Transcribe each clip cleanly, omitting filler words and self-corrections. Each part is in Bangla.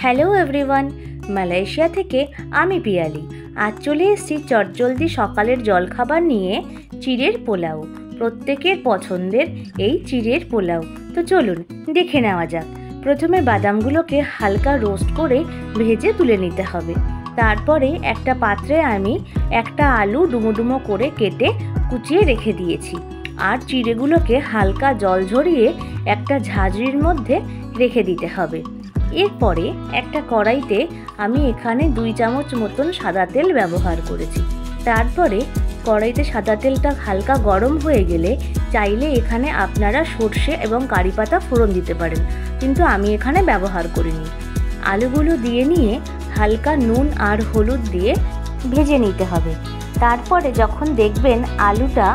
হ্যালো এভরিওয়ান, মালয়েশিয়া থেকে আমি পিয়ালি। আজ চলে এসেছি চটজলদি সকালের জলখাবার নিয়ে চিড়ের পোলাও। প্রত্যেকের পছন্দের এই চিড়ের পোলাও। তো চলুন দেখে নেওয়া যাক। প্রথমে বাদামগুলোকে হালকা রোস্ট করে ভেজে তুলে নিতে হবে। তারপরে একটা পাত্রে আমি একটা আলু ডুমো ডুমো করে কেটে কুচিয়ে রেখে দিয়েছি। আর চিড়েগুলোকে হালকা জল ঝরিয়ে একটা ঝাঁঝরির মধ্যে রেখে দিতে হবে। এরপরে একটা কড়াইতে আমি এখানে 2 চামচ মতন সাদা তেল ব্যবহার করেছি। তারপরে কড়াইতে সাদা তেলটা হালকা গরম হয়ে গেলে চাইলে এখানে আপনারা সর্ষে এবং কারি পাতা ফোড়ন দিতে পারেন, কিন্তু আমি এখানে ব্যবহার করিনি। আলুগুলো দিয়ে নিয়ে হালকা নুন আর হলুদ দিয়ে ভেজে নিতে হবে। তারপরে যখন দেখবেন আলুটা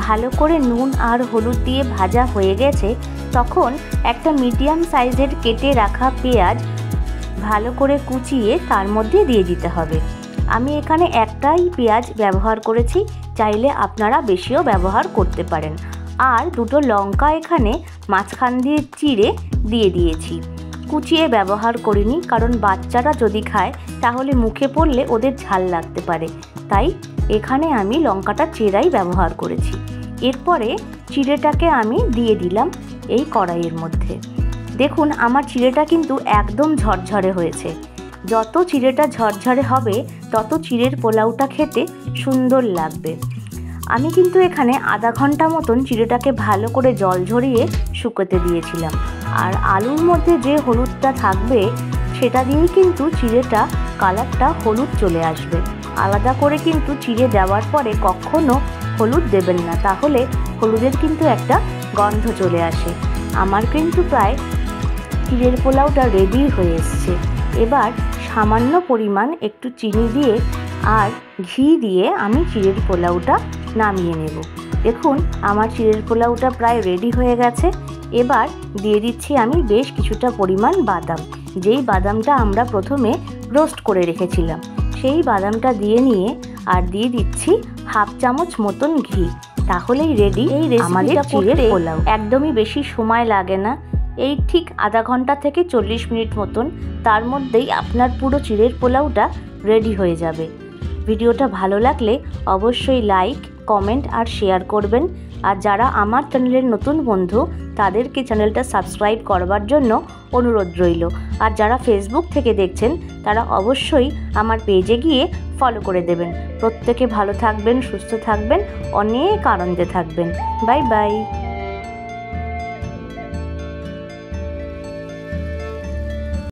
ভালো করে নুন আর হলুদ দিয়ে ভাজা হয়ে গেছে, তখন একটা মিডিয়াম সাইজের কেটে রাখা পেঁয়াজ ভালো করে কুচিয়ে তার মধ্যে দিয়ে দিতে হবে। আমি এখানে একটাই পেঁয়াজ ব্যবহার করেছি, চাইলে আপনারা বেশিও ব্যবহার করতে পারেন। আর 2টো লঙ্কা এখানে মাঝখান দিয়ে চিড়ে দিয়ে দিয়েছি। কুচিয়ে ব্যবহার করিনি, কারণ বাচ্চারা যদি খায় তাহলে মুখে পড়লে ওদের ঝাল লাগতে পারে, তাই এখানে আমি লঙ্কাটা চেরাই ব্যবহার করেছি। এরপরে চিড়েটাকে আমি দিয়ে দিলাম এই কড়াইয়ের মধ্যে। দেখুন আমার চিড়েটা কিন্তু একদম ঝরঝরে হয়েছে। যত চিড়েটা ঝরঝরে হবে তত চিড়ের পোলাওটা খেতে সুন্দর লাগবে। আমি কিন্তু এখানে আধা ঘন্টা মতন চিড়েটাকে ভালো করে জল ঝরিয়ে শুকোতে দিয়েছিলাম। আর আলুর মধ্যে যে হলুদটা থাকবে সেটা দিয়েই কিন্তু চিড়েটা কালারটা হলুদ চলে আসবে। আলাদা করে কিন্তু চিড়ে দেওয়ার পরে কখনো হলুদ দেবেন না, তাহলে হলুদের কিন্তু একটা গন্ধ চলে আসে। আমার কিন্তু প্রায় চিড়ের পোলাওটা রেডি হয়ে এসছে। এবার সামান্য পরিমাণ একটু চিনি দিয়ে আর ঘি দিয়ে আমি চিড়ের পোলাওটা নামিয়ে নেব। দেখুন আমার চিড়ের পোলাওটা প্রায় রেডি হয়ে গেছে। এবার দিয়ে দিচ্ছি আমি বেশ কিছুটা পরিমাণ বাদাম, যেই বাদামটা আমরা প্রথমে রোস্ট করে রেখেছিলাম, সেই বাদামটা দিয়ে নিয়ে আর দিয়ে দিচ্ছি হাফ চামচ মতন ঘি। তাহলেই রেডি এই রেসিপিটা চিড়ের পোলাও। একদমই বেশি সময় লাগে না, এই ঠিক আধা ঘন্টা থেকে 40 মিনিট মতন, তার মধ্যেই আপনার পুরো চিড়ের পোলাওটা রেডি হয়ে যাবে। ভিডিওটা ভালো লাগলে অবশ্যই লাইক, কমেন্ট আর শেয়ার করবেন। আর যারা আমার চ্যানেলের নতুন বন্ধু তাদেরকে চ্যানেলটা সাবস্ক্রাইব করবার জন্য অনুরোধ রইল। আর যারা ফেসবুক থেকে দেখছেন তারা অবশ্যই আমার পেজে গিয়ে ফলো করে দেবেন। প্রত্যেকে ভালো থাকবেন, সুস্থ থাকবেন, অনেক আনন্দে থাকবেন। Bye bye.